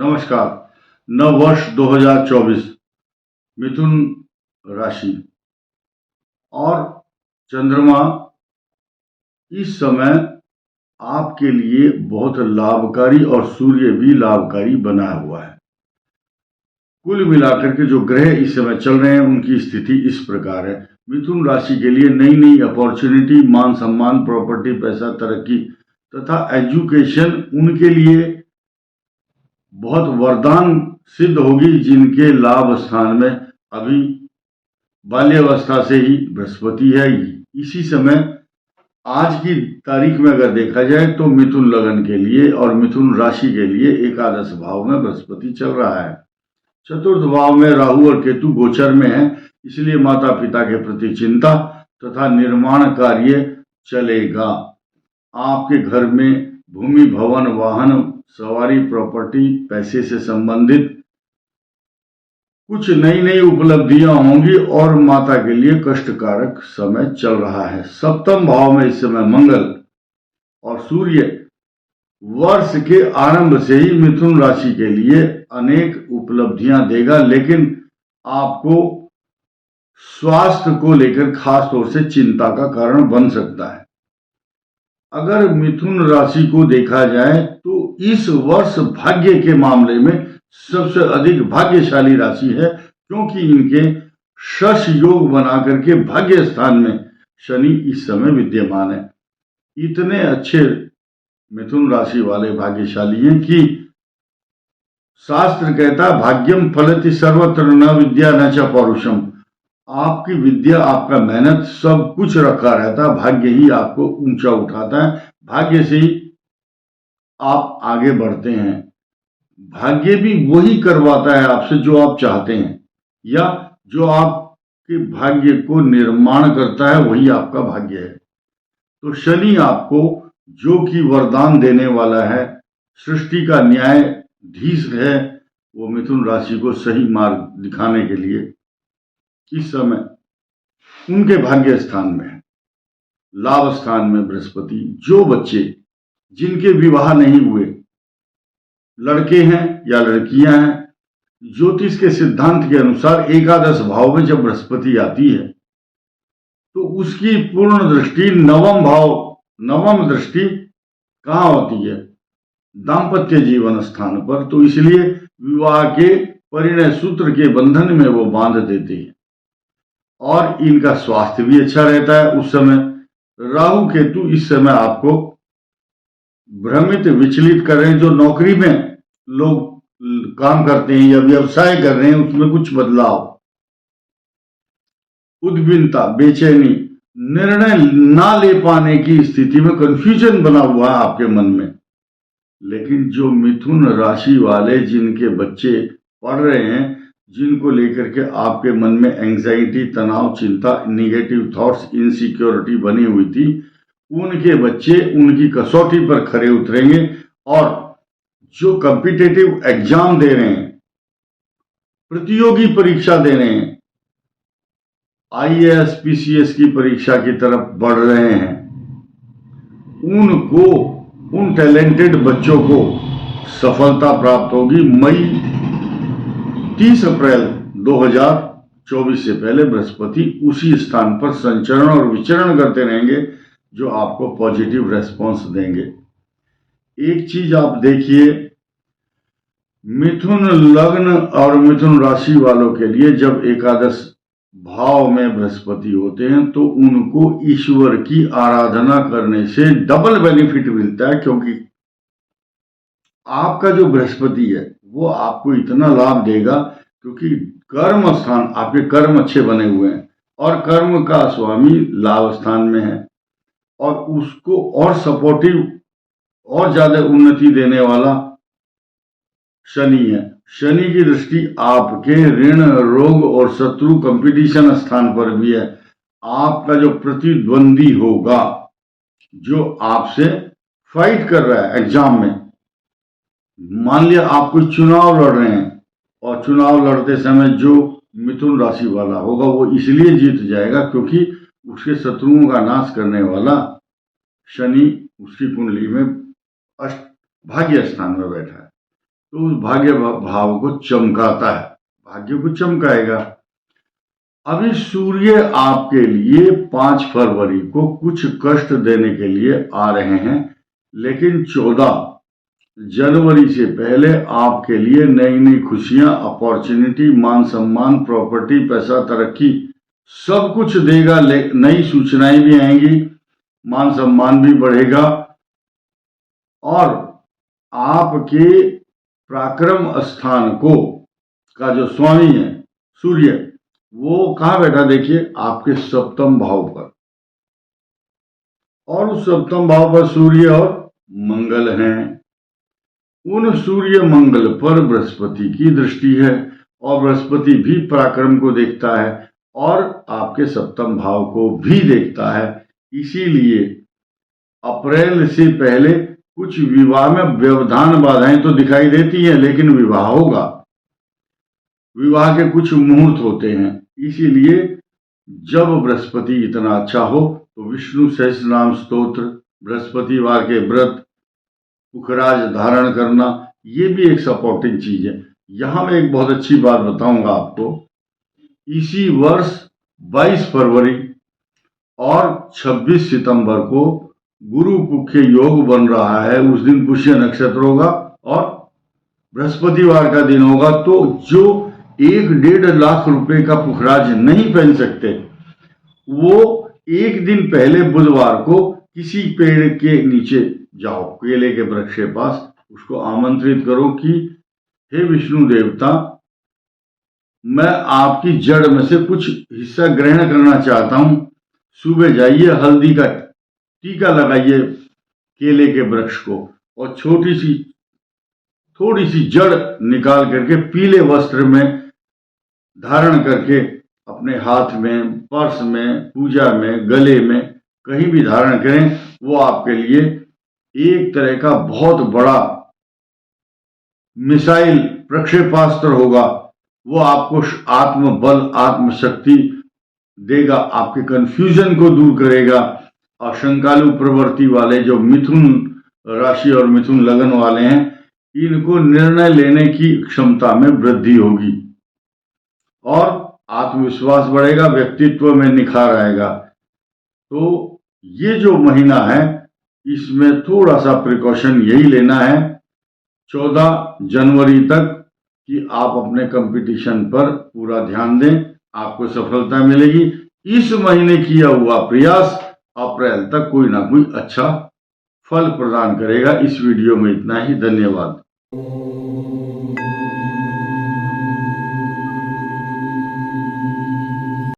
नमस्कार। नव वर्ष 2024 मिथुन राशि और चंद्रमा इस समय आपके लिए बहुत लाभकारी और सूर्य भी लाभकारी बना हुआ है। कुल मिलाकर के जो ग्रह इस समय चल रहे हैं उनकी स्थिति इस प्रकार है। मिथुन राशि के लिए नई नई अपॉर्चुनिटी, मान सम्मान, प्रॉपर्टी, पैसा, तरक्की तथा एजुकेशन उनके लिए बहुत वरदान सिद्ध होगी, जिनके लाभ स्थान में अभी बाल्यावस्था से ही बृहस्पति है। इसी समय आज की तारीख में अगर देखा जाए तो मिथुन लगन के लिए और मिथुन राशि के लिए एकादश भाव में बृहस्पति चल रहा है। चतुर्थ भाव में राहु और केतु गोचर में है, इसलिए माता पिता के प्रति चिंता तथा निर्माण कार्य चलेगा। आपके घर में भूमि, भवन, वाहन, सवारी, प्रॉपर्टी, पैसे से संबंधित कुछ नई नई उपलब्धियां होंगी और माता के लिए कष्टकारक समय चल रहा है। सप्तम भाव में इस समय मंगल और सूर्य वर्ष के आरंभ से ही मिथुन राशि के लिए अनेक उपलब्धियां देगा, लेकिन आपको स्वास्थ्य को लेकर खास तौर से चिंता का कारण बन सकता है। अगर मिथुन राशि को देखा जाए तो इस वर्ष भाग्य के मामले में सबसे अधिक भाग्यशाली राशि है, क्योंकि इनके शश योग बना करके भाग्य स्थान में शनि इस समय विद्यमान है। इतने अच्छे मिथुन राशि वाले भाग्यशाली हैं कि शास्त्र कहता है भाग्यम फलति सर्वत्र न विद्या न च पौरुषम। आपकी विद्या, आपका मेहनत सब कुछ रखा रहता है, भाग्य ही आपको ऊंचा उठाता है, भाग्य से ही आप आगे बढ़ते हैं। भाग्य भी वही करवाता है आपसे जो आप चाहते हैं, या जो आपके भाग्य को निर्माण करता है वही आपका भाग्य है। तो शनि आपको जो कि वरदान देने वाला है, सृष्टि का न्यायाधीश है, वो मिथुन राशि को सही मार्ग दिखाने के लिए इस समय उनके भाग्य स्थान में है। लाभ स्थान में बृहस्पति, जो बच्चे जिनके विवाह नहीं हुए, लड़के हैं या लड़कियां हैं, ज्योतिष के सिद्धांत के अनुसार एकादश भाव में जब बृहस्पति आती है तो उसकी पूर्ण दृष्टि नवम दृष्टि कहाँ होती है? दाम्पत्य जीवन स्थान पर। तो इसलिए विवाह के परिणय सूत्र के बंधन में वो बांध देते हैं और इनका स्वास्थ्य भी अच्छा रहता है। उस समय राहु केतु इस समय आपको भ्रमित, विचलित कर रहे हैं। जो नौकरी में लोग काम करते हैं या व्यवसाय कर रहे हैं उसमें कुछ बदलाव, उद्विग्नता, बेचैनी, निर्णय ना ले पाने की स्थिति में कंफ्यूजन बना हुआ है आपके मन में। लेकिन जो मिथुन राशि वाले जिनके बच्चे पढ़ रहे हैं, जिनको लेकर के आपके मन में एंजाइटी, तनाव, चिंता, निगेटिव थॉट्स, इनसिक्योरिटी बनी हुई थी, उनके बच्चे उनकी कसौटी पर खरे उतरेंगे। और जो कॉम्पिटिटिव एग्जाम दे रहे हैं, प्रतियोगी परीक्षा दे रहे हैं, आईएएस, पीसीएस की परीक्षा की तरफ बढ़ रहे हैं, उन टैलेंटेड बच्चों को सफलता प्राप्त होगी। 30 अप्रैल 2024 से पहले बृहस्पति उसी स्थान पर संचरण और विचरण करते रहेंगे जो आपको पॉजिटिव रेस्पॉन्स देंगे। एक चीज आप देखिए, मिथुन लग्न और मिथुन राशि वालों के लिए जब एकादश भाव में बृहस्पति होते हैं तो उनको ईश्वर की आराधना करने से डबल बेनिफिट मिलता है, क्योंकि आपका जो बृहस्पति है वो आपको इतना लाभ देगा, क्योंकि कर्म स्थान, आपके कर्म अच्छे बने हुए हैं और कर्म का स्वामी लाभ स्थान में है और उसको और सपोर्टिव और ज्यादा उन्नति देने वाला शनि है। शनि की दृष्टि आपके ऋण, रोग और शत्रु, कंपटीशन स्थान पर भी है। आपका जो प्रतिद्वंदी होगा, जो आपसे फाइट कर रहा है एग्जाम में, मान लिया आप कोई चुनाव लड़ रहे हैं और चुनाव लड़ते समय जो मिथुन राशि वाला होगा वो इसलिए जीत जाएगा क्योंकि उसके शत्रुओं का नाश करने वाला शनि उसकी कुंडली में भाग्य स्थान में बैठा है। तो उस भाग्य भाव को चमकाता है, भाग्य को चमकाएगा। अभी सूर्य आपके लिए 5 फरवरी को कुछ कष्ट देने के लिए आ रहे हैं, लेकिन 14 जनवरी से पहले आपके लिए नई नई खुशियां, अपॉर्चुनिटी, मान सम्मान, प्रॉपर्टी, पैसा, तरक्की सब कुछ देगा। नई सूचनाएं भी आएंगी, मान सम्मान भी बढ़ेगा और आपके पराक्रम स्थान को का जो स्वामी है सूर्य, वो कहाँ बैठा देखिए, आपके सप्तम भाव पर, और उस सप्तम भाव पर सूर्य और मंगल हैं। उन सूर्य मंगल पर बृहस्पति की दृष्टि है और बृहस्पति भी पराक्रम को देखता है और आपके सप्तम भाव को भी देखता है। इसीलिए अप्रैल से पहले कुछ विवाह में व्यवधान बाधाएं तो दिखाई देती हैं, लेकिन विवाह होगा। विवाह के कुछ मुहूर्त होते हैं, इसीलिए जब बृहस्पति इतना अच्छा हो तो विष्णु सहस्रनाम स्तोत्र, बृहस्पतिवार के व्रत, पुखराज धारण करना, ये भी एक सपोर्टिंग चीज है। यहां मैं एक बहुत अच्छी बात बताऊंगा आपको। इसी वर्ष 22 फरवरी और 26 सितंबर को गुरु पुख्य योग बन रहा है। उस दिन पुष्य नक्षत्र होगा और बृहस्पतिवार का दिन होगा। तो जो 1-1.5 लाख रुपए का पुखराज नहीं पहन सकते, वो एक दिन पहले बुधवार को किसी पेड़ के नीचे जाओ, केले के वृक्ष के पास, उसको आमंत्रित करो कि हे विष्णु देवता, मैं आपकी जड़ में से कुछ हिस्सा ग्रहण करना चाहता हूं। सुबह जाइए, हल्दी का टीका लगाइए केले के वृक्ष को और थोड़ी सी जड़ निकाल करके पीले वस्त्र में धारण करके अपने हाथ में, पर्स में, पूजा में, गले में कहीं भी धारण करें। वो आपके लिए एक तरह का बहुत बड़ा मिसाइल प्रक्षेपास्त्र होगा। वो आपको आत्मबल, आत्मशक्ति देगा, आपके कंफ्यूजन को दूर करेगा। और शंकालु प्रवृत्ति वाले जो मिथुन राशि और मिथुन लगन वाले हैं, इनको निर्णय लेने की क्षमता में वृद्धि होगी और आत्मविश्वास बढ़ेगा, व्यक्तित्व में निखार आएगा। तो ये जो महीना है, इसमें थोड़ा सा प्रिकॉशन यही लेना है 14 जनवरी तक कि आप अपने कंपटीशन पर पूरा ध्यान दें, आपको सफलता मिलेगी। इस महीने किया हुआ प्रयास अप्रैल तक कोई ना कोई अच्छा फल प्रदान करेगा। इस वीडियो में इतना ही। धन्यवाद।